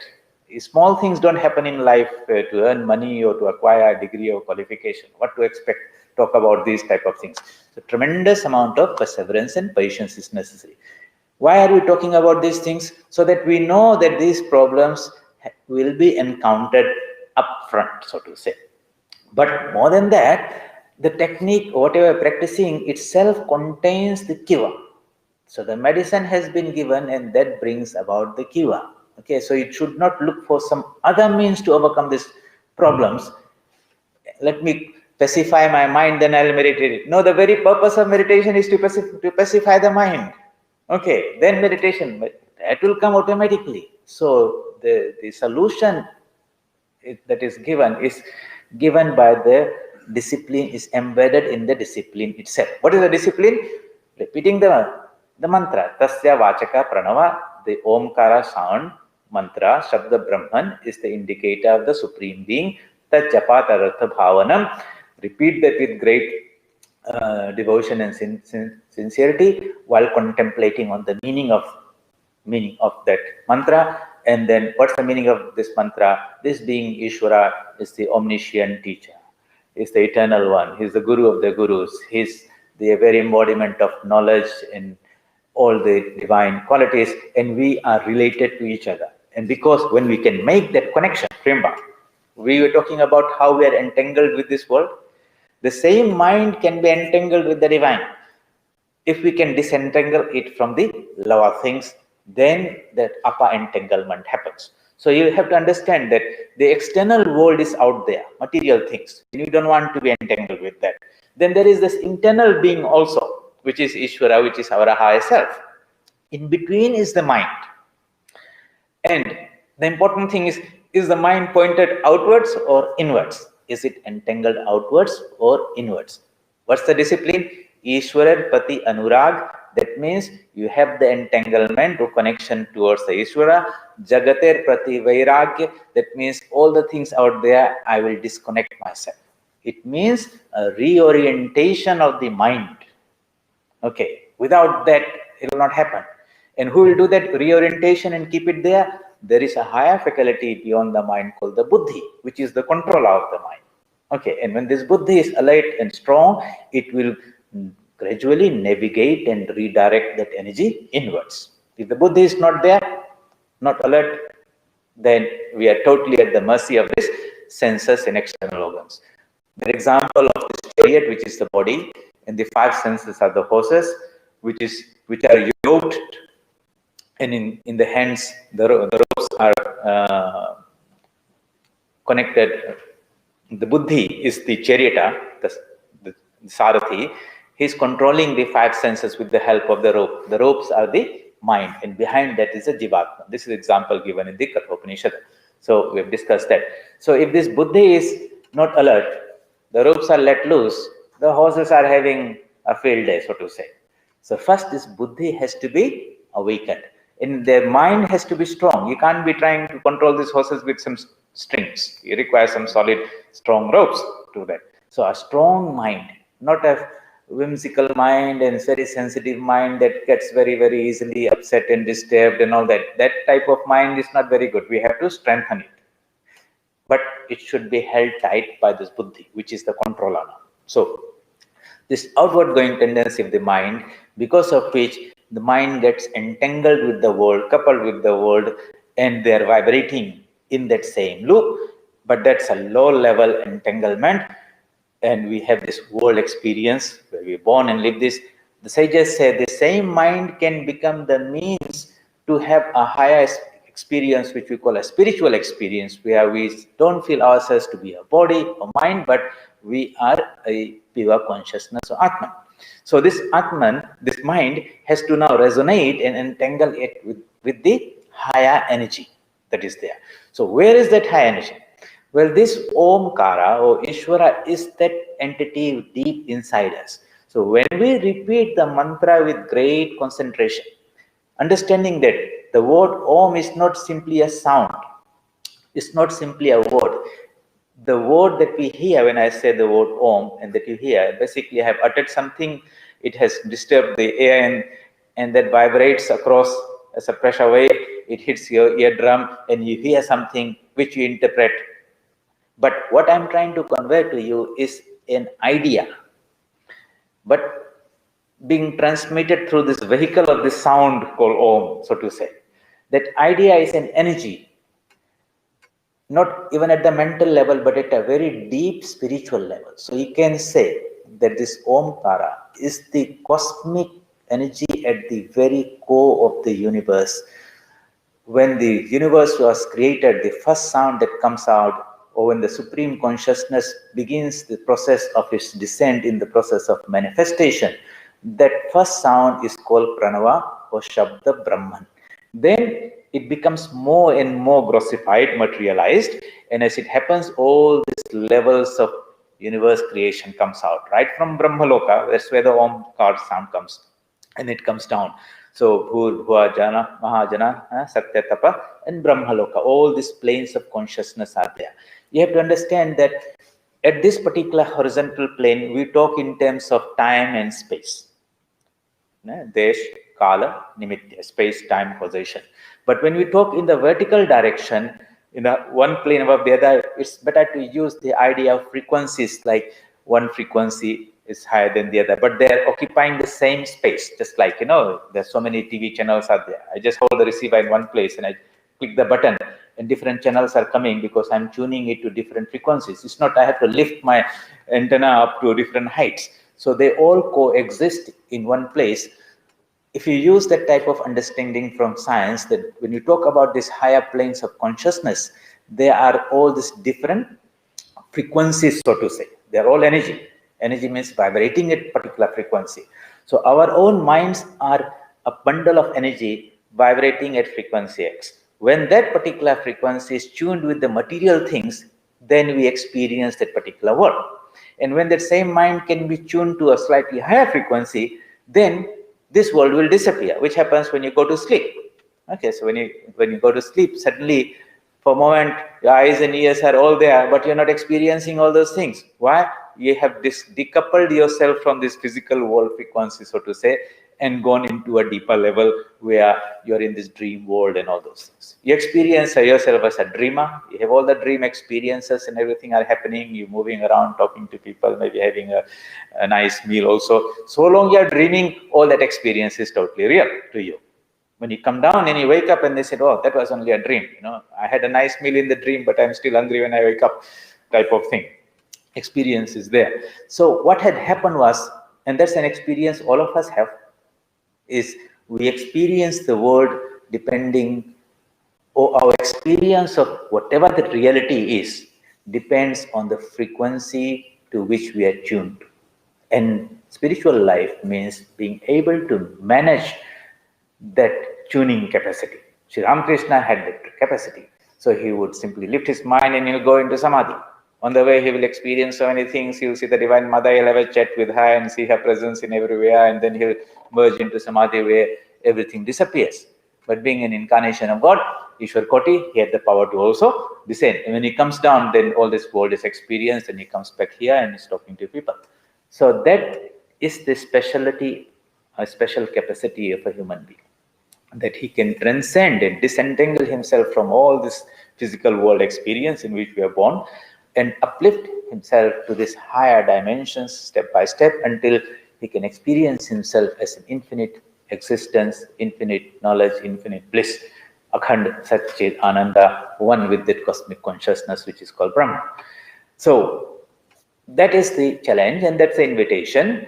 Small things don't happen in life to earn money or to acquire a degree or qualification. What to expect? Talk about these type of things. So tremendous amount of perseverance and patience is necessary. Why are we talking about these things? So that we know that these problems will be encountered upfront, so to say. But more than that, the technique, whatever practicing itself contains the cure. So the medicine has been given, and that brings about the cure. Okay, so it should not look for some other means to overcome these problems. Let me pacify my mind, then I'll meditate. No, the very purpose of meditation is to pacify the mind. Okay, then meditation, that will come automatically. So the solution that is given by the discipline, is embedded in the discipline itself. What is the discipline? Repeating the mantra. Tasya vachaka pranava, the omkara sound mantra, Shabda Brahman, is the indicator of the Supreme Being. Tat japa taratha bhavanam. Repeat that with great devotion and sincerity while contemplating on the meaning of that mantra. And then what's the meaning of this mantra? This being Ishvara is the omniscient teacher, is the eternal one, he's the guru of the gurus, he's the very embodiment of knowledge and all the divine qualities, and we are related to each other. And because when we can make that connection, remember, We were talking about how we are entangled with this world. The same mind can be entangled with the divine. If we can disentangle it from the lower things, then that upper entanglement happens. So you have to understand that the external world is out there, material things, and you don't want to be entangled with that. Then there is this internal being also, which is Ishvara, which is our higher self. In between is the mind. And the important thing is the mind pointed outwards or inwards? Is it entangled outwards or inwards? What's the discipline? Ishwarar Pati Anurag. That means you have the entanglement or connection towards the Ishvara. Jagater Prati Vairagya. That means all the things out there, I will disconnect myself. It means a reorientation of the mind. Okay, without that, it will not happen. And who will do that reorientation and keep it there? There is a higher faculty beyond the mind called the buddhi, which is the controller of the mind. Okay, and when this buddhi is alert and strong, it will gradually navigate and redirect that energy inwards. If the buddhi is not there, not alert, then we are totally at the mercy of these senses and external organs. The example of this chariot, which is the body, and the five senses are the horses, which are yoked, and in the hands the ropes are connected. The buddhi is the charioteer, the sarathi. He's controlling the five senses with the help of the rope. The ropes are the mind, and behind that is a jivatma. This is an example given in the Kathopanishad. So we have discussed that. So if this buddhi is not alert, the ropes are let loose, the horses are having a field day, so to say. So first this buddhi has to be awakened, and their mind has to be strong. You can't be trying to control these horses with some strings. You require some solid, strong ropes to do that. So a strong mind, not a whimsical mind and very sensitive mind that gets very, very easily upset and disturbed and all that. That type of mind is not very good. We have to strengthen it. But it should be held tight by this buddhi, which is the controller. So this outward going tendency of the mind, because of which the mind gets entangled with the world, coupled with the world, and they are vibrating in that same loop. But that's a low level entanglement, and we have this world experience where we're born and live this. The sages say the same mind can become the means to have a higher experience, which we call a spiritual experience, where we don't feel ourselves to be a body or mind, but we are a pure consciousness or Atman. So this Atman, this mind, has to now resonate and entangle it with the higher energy that is there. So where is that high energy? Well, this Omkara or Ishvara is that entity deep inside us. So when we repeat the mantra with great concentration, understanding that the word Om is not simply a sound, it's not simply a word. The word that we hear when I say the word Om and that you hear, basically I have uttered something, it has disturbed the air and that vibrates across as a pressure wave, it hits your eardrum and you hear something which you interpret. But what I'm trying to convey to you is an idea, but being transmitted through this vehicle of this sound called Om, so to say. That idea is an energy, not even at the mental level, but at a very deep spiritual level. So you can say that this Omkara is the cosmic energy at the very core of the universe. When the universe was created, the first sound that comes out, or when the Supreme Consciousness begins the process of its descent in the process of manifestation, that first sound is called Pranava or Shabda Brahman. Then it becomes more and more grossified, materialized, and as it happens, all these levels of universe creation comes out, right from Brahmaloka, that's where the Omkar sound comes, and it comes down. So Bhur, Jana, Mahajana, Satya Tapa, and Brahmaloka, all these planes of consciousness are there. You have to understand that at this particular horizontal plane, we talk in terms of time and space. Desh, Kala, Nimitta, space, time, causation. But when we talk in the vertical direction, in the one plane above the other, it's better to use the idea of frequencies, like one frequency is higher than the other, but they're occupying the same space. Just like, there's so many TV channels out there. I just hold the receiver in one place and I click the button and different channels are coming because I'm tuning it to different frequencies. It's not I have to lift my antenna up to different heights. So they all coexist in one place. If you use that type of understanding from science, that when you talk about these higher planes of consciousness, they are all these different frequencies, so to say. They are all energy. Energy means vibrating at particular frequency. So our own minds are a bundle of energy vibrating at frequency X. When that particular frequency is tuned with the material things, then we experience that particular world. And when that same mind can be tuned to a slightly higher frequency, then this world will disappear, which happens when you go to sleep. Okay, so when you go to sleep, suddenly for a moment your eyes and ears are all there, but you're not experiencing all those things. Why? You have decoupled yourself from this physical world frequency, so to say, and gone into a deeper level where you're in this dream world and all those things. You experience yourself as a dreamer. You have all the dream experiences and everything are happening. You're moving around, talking to people, maybe having a nice meal also. So long you're dreaming, all that experience is totally real to you. When you come down and you wake up and they said, oh, that was only a dream. I had a nice meal in the dream, but I'm still hungry when I wake up, type of thing. Experience is there. So what had happened was, and that's an experience all of us have, is we experience the world depending, or our experience of whatever the reality is depends on the frequency to which we are tuned. And spiritual life means being able to manage that tuning capacity. Sri Ramakrishna had that capacity. So he would simply lift his mind and he'll go into samadhi. On the way, he will experience so many things. He'll see the Divine Mother, he'll have a chat with her and see her presence in everywhere, and then he'll merge into samadhi where everything disappears. But being an incarnation of God, Ishwar Koti, he had the power to also descend. And when he comes down, then all this world is experienced, and he comes back here and he's talking to people. So that is the specialty, a special capacity of a human being, that he can transcend and disentangle himself from all this physical world experience in which we are born, and uplift himself to this higher dimensions step by step until he can experience himself as an infinite existence, infinite knowledge, infinite bliss, Akhand Satchit Ananda, one with that cosmic consciousness which is called Brahman. So that is the challenge, and that's the invitation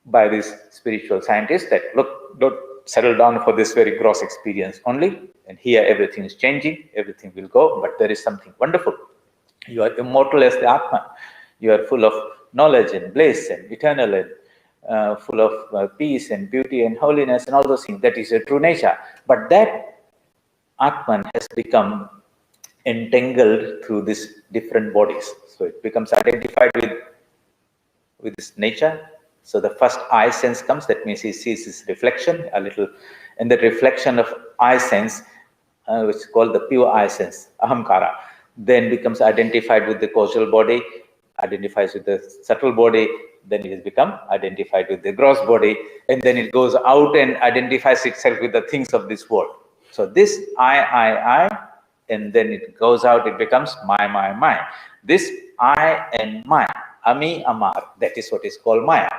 by these spiritual scientists that, look, don't settle down for this very gross experience only, and here everything is changing, everything will go, but there is something wonderful. You are immortal as the Atman. You are full of knowledge and bliss and eternal and full of peace and beauty and holiness and all those things. That is your true nature. But that Atman has become entangled through these different bodies. So it becomes identified with this nature. So the first eye sense comes, that means he sees his reflection a little, and that reflection of eye sense, which is called the pure eye sense, ahamkara, then becomes identified with the causal body, identifies with the subtle body, then it has become identified with the gross body, and then it goes out and identifies itself with the things of this world. So this I, and then it goes out, it becomes my. This I and my, ami, amar, that is what is called Maya,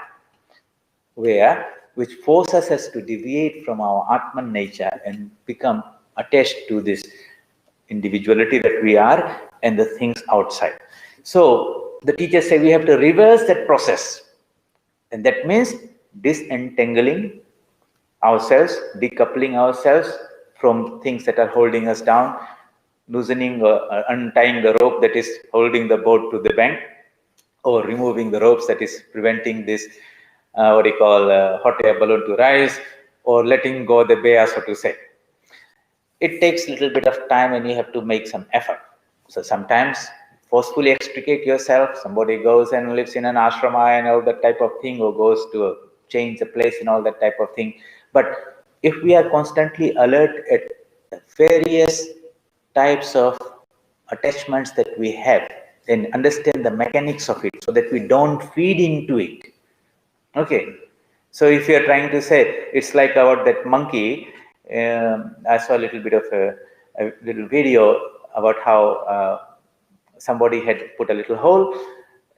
which forces us to deviate from our Atman nature and become attached to this individuality that we are and the things outside. So the teachers say we have to reverse that process, and that means disentangling ourselves, decoupling ourselves from things that are holding us down, loosening or untying the rope that is holding the boat to the bank, or removing the ropes that is preventing this hot air balloon to rise, or letting go the bear, so to say. It takes a little bit of time and you have to make some effort. So sometimes forcefully extricate yourself. Somebody goes and lives in an ashrama and all that type of thing, or goes to change the place and all that type of thing. But if we are constantly alert at various types of attachments that we have, and understand the mechanics of it so that we don't feed into it. Okay, so if you are trying to say, it's like about that monkey, I saw a little bit of a little video about how somebody had put a little hole,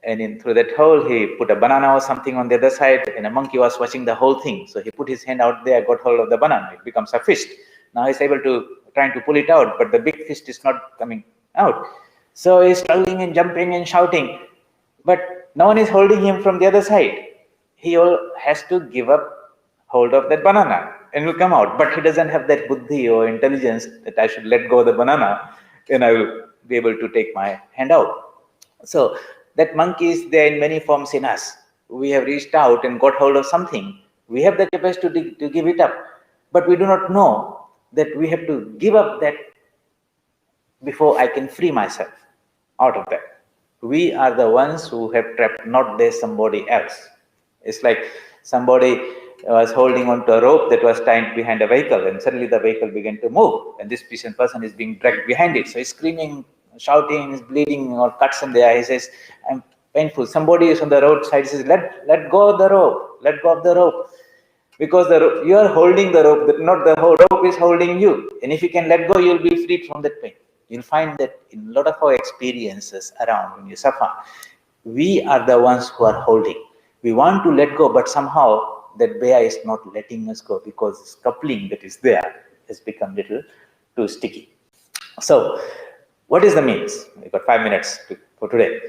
and through that hole he put a banana or something on the other side, and a monkey was watching the whole thing. So he put his hand out there, got hold of the banana, it becomes a fist. Now he's able to trying to pull it out, but the big fist is not coming out. So he's struggling and jumping and shouting, but no one is holding him from the other side. He has to give up hold of that banana and will come out. But he doesn't have that buddhi or intelligence that I should let go of the banana and I will be able to take my hand out. So that monkey is there in many forms in us. We have reached out and got hold of something. We have the capacity to give it up, but we do not know that we have to give up that before I can free myself out of that. We are the ones who have trapped, not there somebody else. It's like somebody was holding onto a rope that was tied behind a vehicle, and suddenly the vehicle began to move, and this person is being dragged behind it. So he's screaming, shouting, he's bleeding, or cuts in the eye. He says, "I'm painful." Somebody is on the roadside, says, let go of the rope, let go of the rope. Because you are holding the rope, not the rope is holding you. And if you can let go, you'll be freed from that pain. You'll find that in a lot of our experiences around when you suffer, we are the ones who are holding. We want to let go, but somehow that bear is not letting us go because this coupling that is there has become a little too sticky. So, what is the means? We've got 5 minutes for today.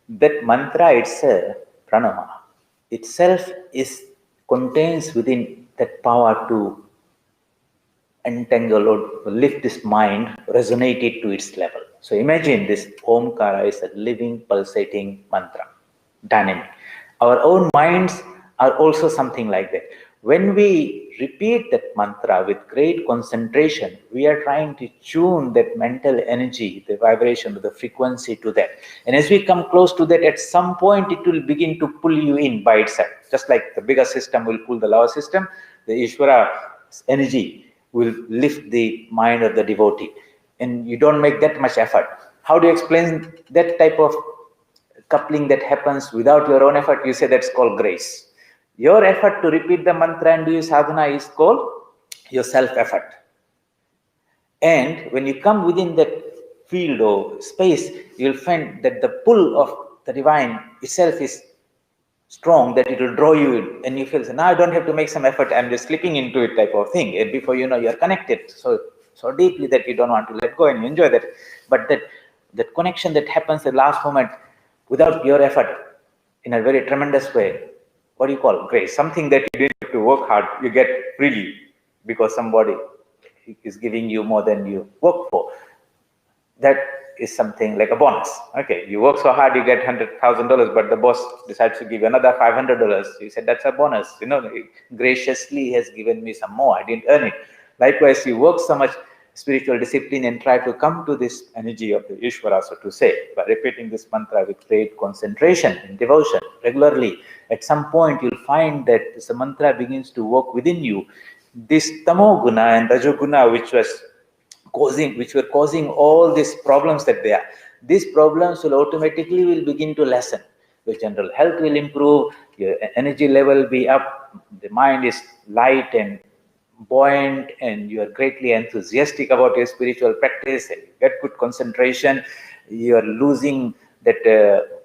That mantra itself, pranama, itself contains within that power to entangle or lift this mind, resonate it to its level. So imagine this Omkara is a living, pulsating mantra, dynamic. Our own minds are also something like that. When we repeat that mantra with great concentration, we are trying to tune that mental energy, the vibration, the frequency to that. And as we come close to that, at some point it will begin to pull you in by itself. Just like the bigger system will pull the lower system, the Ishvara energy will lift the mind of the devotee. And you don't make that much effort. How do you explain that type of coupling that happens without your own effort? You say that's called grace. Your effort to repeat the mantra and do your sadhana is called your self-effort. And when you come within that field or space, you'll find that the pull of the divine itself is strong, that it will draw you in, and you feel, now I don't have to make some effort, I'm just slipping into it type of thing. And before you know, you're connected so deeply that you don't want to let go and you enjoy that. But that connection that happens at the last moment without your effort in a very tremendous way, what do you call grace? Something that you didn't have to work hard, you get freely because somebody is giving you more than you work for. That is something like a bonus. Okay, you work so hard, you get $100,000, but the boss decides to give you another $500. You said that's a bonus. You know, graciously has given me some more. I didn't earn it. Likewise, you work so much spiritual discipline and try to come to this energy of the Ishvara, so to say, by repeating this mantra with great concentration and devotion regularly. At some point, you'll find that this mantra begins to work within you. This tamoguna and rajoguna, which were causing all these problems that they are. These problems will begin to lessen. Your general health will improve, your energy level will be up, the mind is light and buoyant, and you are greatly enthusiastic about your spiritual practice, and you get good concentration, you are losing that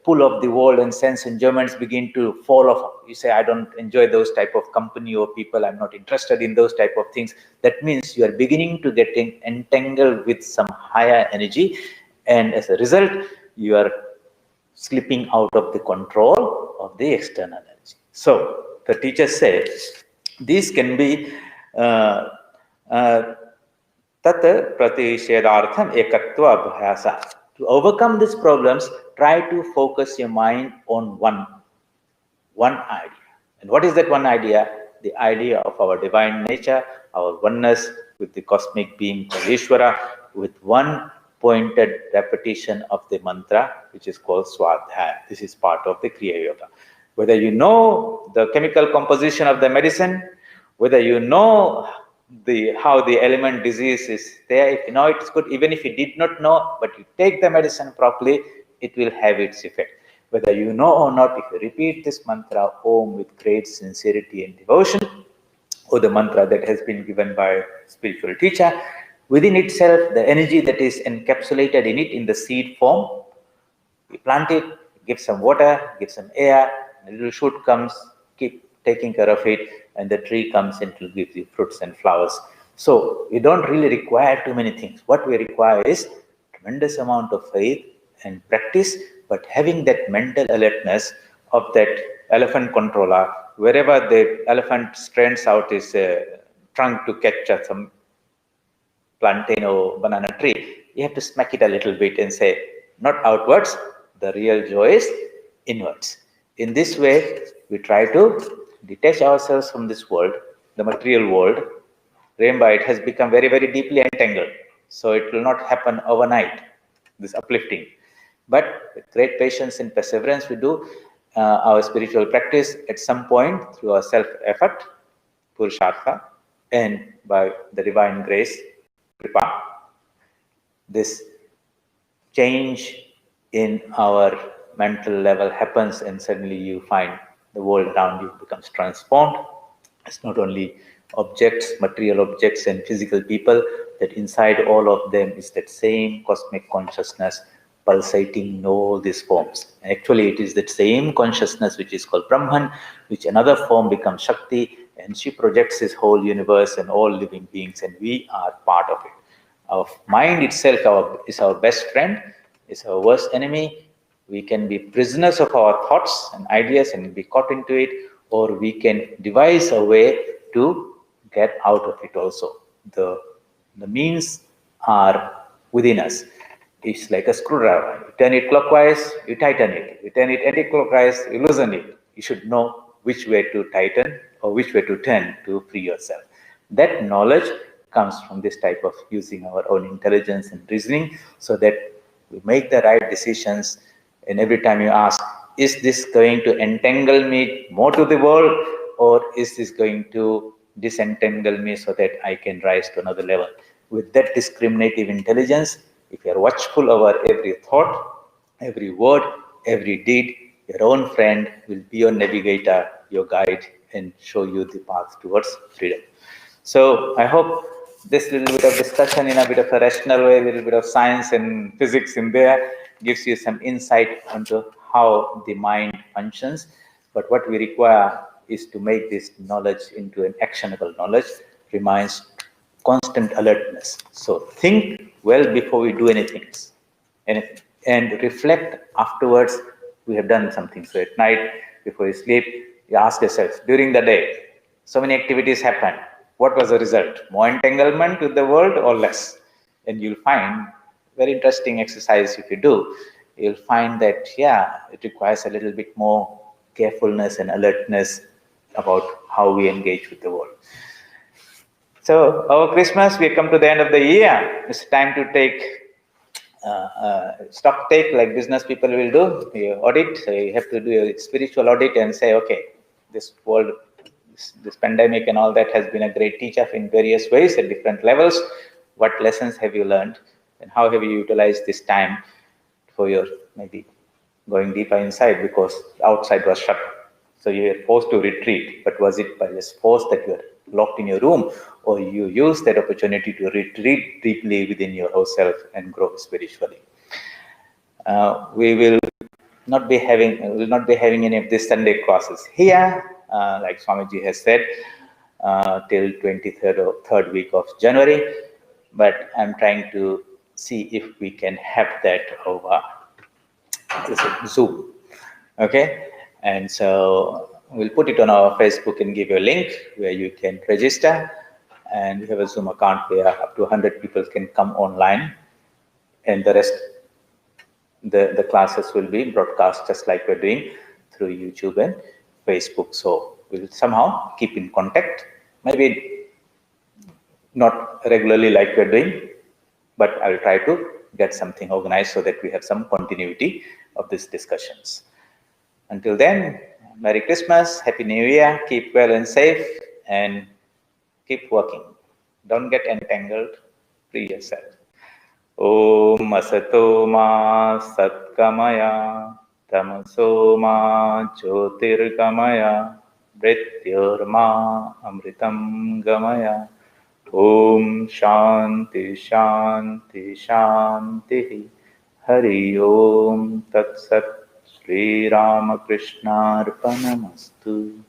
pull of the world, and sense enjoyments begin to fall off. You say, I don't enjoy those type of company or people, I'm not interested in those type of things. That means you are beginning to get entangled with some higher energy, and as a result, you are slipping out of the control of the external energy. So the teacher says, these can be tat pratishedhartham ekatva abhyasa. To overcome these problems, try to focus your mind on one idea. And what is that one idea? The idea of our divine nature, our oneness with the cosmic being called Ishvara, with one pointed repetition of the mantra, which is called Swadhyaya. This is part of the Kriya Yoga. Whether you know the chemical composition of the medicine, whether you know how the element disease is there, if you know it's good, even if you did not know, but you take the medicine properly, it will have its effect. Whether you know or not, if you repeat this mantra Om with great sincerity and devotion, or the mantra that has been given by a spiritual teacher, within itself, the energy that is encapsulated in it in the seed form, you plant it, give some water, give some air, a little shoot comes, keep taking care of it, and the tree comes and will give you fruits and flowers. So we don't really require too many things. What we require is tremendous amount of faith and practice, but having that mental alertness of that elephant controller, wherever the elephant strains out his trunk to catch some plantain or banana tree, you have to smack it a little bit and say, not outwards, the real joy is inwards. In this way, we try to detach ourselves from this world, the material world. Remember, it has become very, very deeply entangled. So it will not happen overnight, this uplifting. But with great patience and perseverance, we do our spiritual practice at some point through our self-effort, purushartha, and by the divine grace, kripa, this change in our mental level happens, and suddenly you find the world around you becomes transformed. It's not only objects, material objects and physical people, that inside all of them is that same cosmic consciousness pulsating in all these forms. Actually, it is that same consciousness which is called Brahman, which another form becomes Shakti, and she projects this whole universe and all living beings, and we are part of it. Our mind itself is our best friend, is our worst enemy. We can be prisoners of our thoughts and ideas and be caught into it, or we can devise a way to get out of it also. The means are within us. It's like a screwdriver. You turn it clockwise, you tighten it. You turn it anti-clockwise, you loosen it. You should know which way to tighten or which way to turn to free yourself. That knowledge comes from this type of using our own intelligence and reasoning, so that we make the right decisions. And every time you ask, is this going to entangle me more to the world, or is this going to disentangle me so that I can rise to another level? With that discriminative intelligence, if you are watchful over every thought, every word, every deed, your own friend will be your navigator, your guide, and show you the path towards freedom. So I hope this little bit of discussion in a bit of a rational way, a little bit of science and physics in there, gives you some insight onto how the mind functions. But what we require is to make this knowledge into an actionable knowledge, reminds constant alertness. So think well before we do anything, and reflect afterwards we have done something. So at night, before you sleep, you ask yourself, during the day, so many activities happen. What was the result? More entanglement with the world or less? And you'll find very interesting exercise if you do. You'll find that, yeah, it requires a little bit more carefulness and alertness about how we engage with the world. So our Christmas, we come to the end of the year. It's time to take stock take like business people will do. You audit, so you have to do a spiritual audit and say, okay, this world, this pandemic and all that has been a great teacher in various ways at different levels. What lessons have you learned, and how have you utilized this time for your maybe going deeper inside, because outside was shut? So you were forced to retreat, but was it by this force that you were locked in your room, or you used that opportunity to retreat deeply within your whole self and grow spiritually? We will not be having any of these Sunday classes here, like Swamiji has said, till 23rd or third week of January. But I'm trying to see if we can have that over Zoom. Okay, and so we'll put it on our Facebook and give you a link where you can register, and we have a Zoom account where up to 100 people can come online, and the rest, the classes will be broadcast just like we're doing through YouTube and Facebook. So we'll somehow keep in contact, maybe not regularly like we're doing, but I'll try to get something organized so that we have some continuity of these discussions. Until then, Merry Christmas, Happy New Year, keep well and safe, and keep working. Don't get entangled, free yourself. Om Asato Ma Satkamaya, Tamaso Ma Jyotirgamaya, Mrityorma Amritam Gamaya. Om Shanti Shanti Shanti. Hari Om Tat Sat. Sri Ramakrishna Arpanamastu.